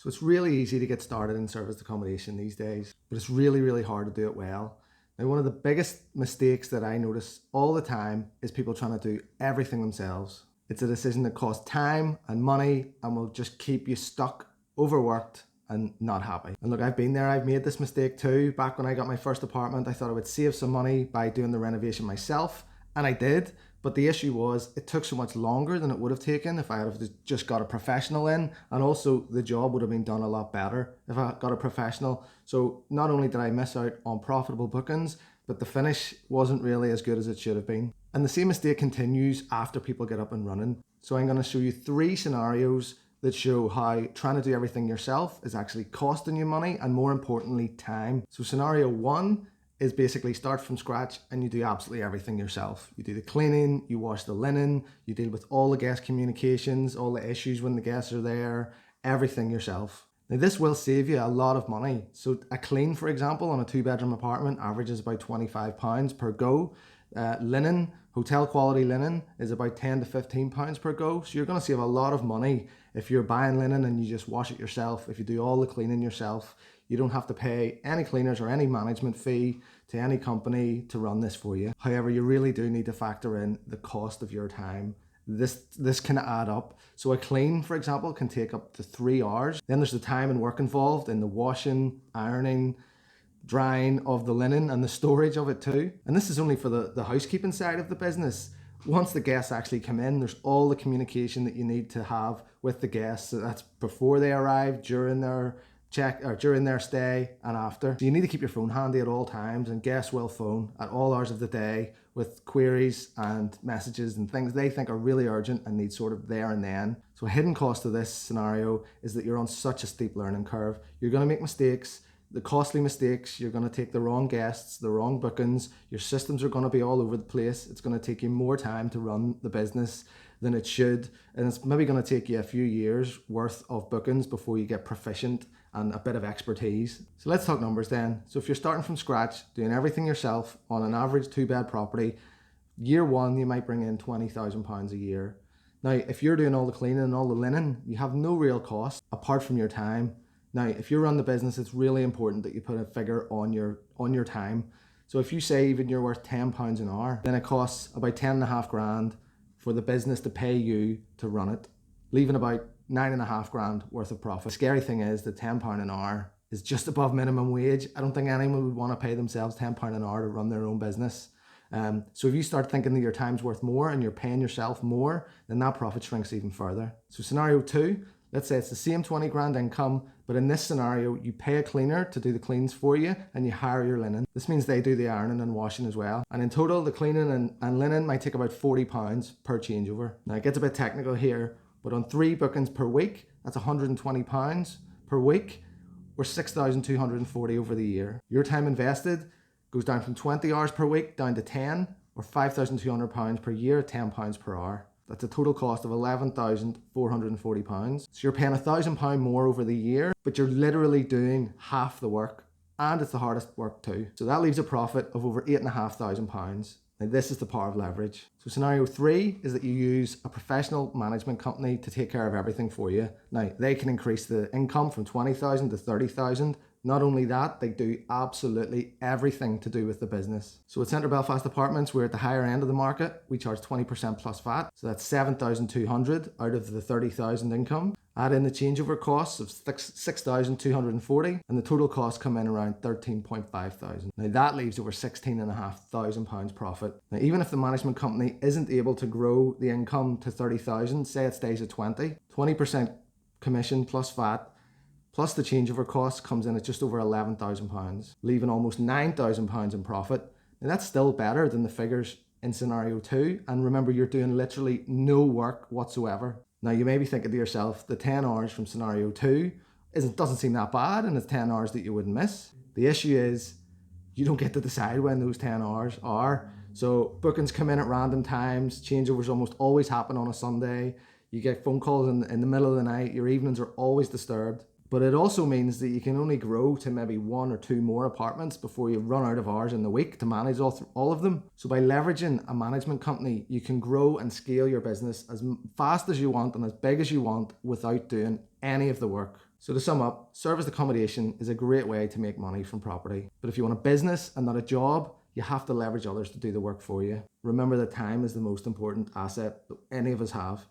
So it's really easy to get started in serviced accommodation these days, but it's really, really hard to do it well. Now, one of the biggest mistakes that I notice all the time is people trying to do everything themselves. It's a decision that costs time and money and will just keep you stuck, overworked, and not happy. And look, I've been there, I've made this mistake too. Back when I got my first apartment, I thought I would save some money by doing the renovation myself, and I did. But the issue was it took so much longer than it would have taken if I had just got a professional in, and also the job would have been done a lot better if I got a professional. So not only did I miss out on profitable bookings, but the finish wasn't really as good as it should have been. And the same mistake continues after people get up and running. So I'm going to show you 3 scenarios that show how trying to do everything yourself is actually costing you money and, more importantly, time. So scenario 1 is basically start from scratch and you do absolutely everything yourself. You do the cleaning, you wash the linen, you deal with all the guest communications, all the issues when the guests are there, everything yourself. Now this will save you a lot of money. So a clean, for example, on a 2-bedroom apartment averages about £25 per go. Linen, hotel quality linen, is about £10 to £15 per go. So you're going to save a lot of money if you're buying linen and you just wash it yourself. If you do all the cleaning yourself, you don't have to pay any cleaners or any management fee to any company to run this for you. However, you really do need to factor in the cost of your time. This can add up. So a clean, for example, can take up to 3 hours. Then there's the time and work involved in the washing, ironing, drying of the linen and the storage of it too. And this is only for the housekeeping side of the business. Once the guests actually come in, there's all the communication that you need to have with the guests. So that's before they arrive, during their check or during their stay, and after. So you need to keep your phone handy at all times, and guests will phone at all hours of the day with queries and messages and things they think are really urgent and need sort of there and then. So a hidden cost of this scenario is that you're on such a steep learning curve. You're going to make mistakes, the costly mistakes. You're going to take the wrong guests, the wrong bookings. Your systems are going to be all over the place. It's going to take you more time to run the business than it should, and it's maybe going to take you a few years worth of bookings before you get proficient and a bit of expertise. So let's talk numbers then. So if you're starting from scratch, doing everything yourself on an average 2-bed property, year 1 you might bring in £20,000 a year. Now if you're doing all the cleaning and all the linen, you have no real cost apart from your time. Now if you run the business, it's really important that you put a figure on your time. So if you say even you're worth £10 an hour, then it costs about 10.5 grand for the business to pay you to run it, leaving about 9.5 grand worth of profit. The scary thing is that £10 an hour is just above minimum wage. I don't think anyone would want to pay themselves £10 an hour to run their own business. So if you start thinking that your time's worth more and you're paying yourself more, then that profit shrinks even further. So scenario 2, let's say it's the same 20 grand income, but in this scenario, you pay a cleaner to do the cleans for you and you hire your linen. This means they do the ironing and washing as well. And in total, the cleaning and linen might take about £40 per changeover. Now it gets a bit technical here, but on 3 bookings per week, that's £120 per week, or £6,240 over the year. Your time invested goes down from 20 hours per week down to 10, or £5,200 per year at £10 per hour. That's a total cost of £11,440. So you're paying £1,000 more over the year, but you're literally doing half the work, and it's the hardest work too. So that leaves a profit of over £8,500. Now this is the power of leverage. So scenario 3 is that you use a professional management company to take care of everything for you. Now they can increase the income from 20,000 to 30,000. Not only that, they do absolutely everything to do with the business. So at Centre Belfast Apartments, we're at the higher end of the market. We charge 20% plus VAT. So that's 7,200 out of the 30,000 income. Add in the changeover costs of 6,240, and the total costs come in around 13,500. Now that leaves over £16,500 profit. Now even if the management company isn't able to grow the income to 30,000, say it stays at 20% commission plus VAT, plus the changeover cost comes in at just over £11,000, leaving almost £9,000 in profit. Now that's still better than the figures in scenario 2. And remember, you're doing literally no work whatsoever. Now you may be thinking to yourself, the 10 hours from scenario 2 doesn't seem that bad, and it's 10 hours that you wouldn't miss. The issue is you don't get to decide when those 10 hours are. So bookings come in at random times, changeovers almost always happen on a Sunday. You get phone calls in the middle of the night, your evenings are always disturbed. But it also means that you can only grow to maybe 1 or 2 more apartments before you run out of hours in the week to manage all of them. So by leveraging a management company, you can grow and scale your business as fast as you want and as big as you want without doing any of the work. So to sum up, serviced accommodation is a great way to make money from property. But if you want a business and not a job, you have to leverage others to do the work for you. Remember that time is the most important asset that any of us have.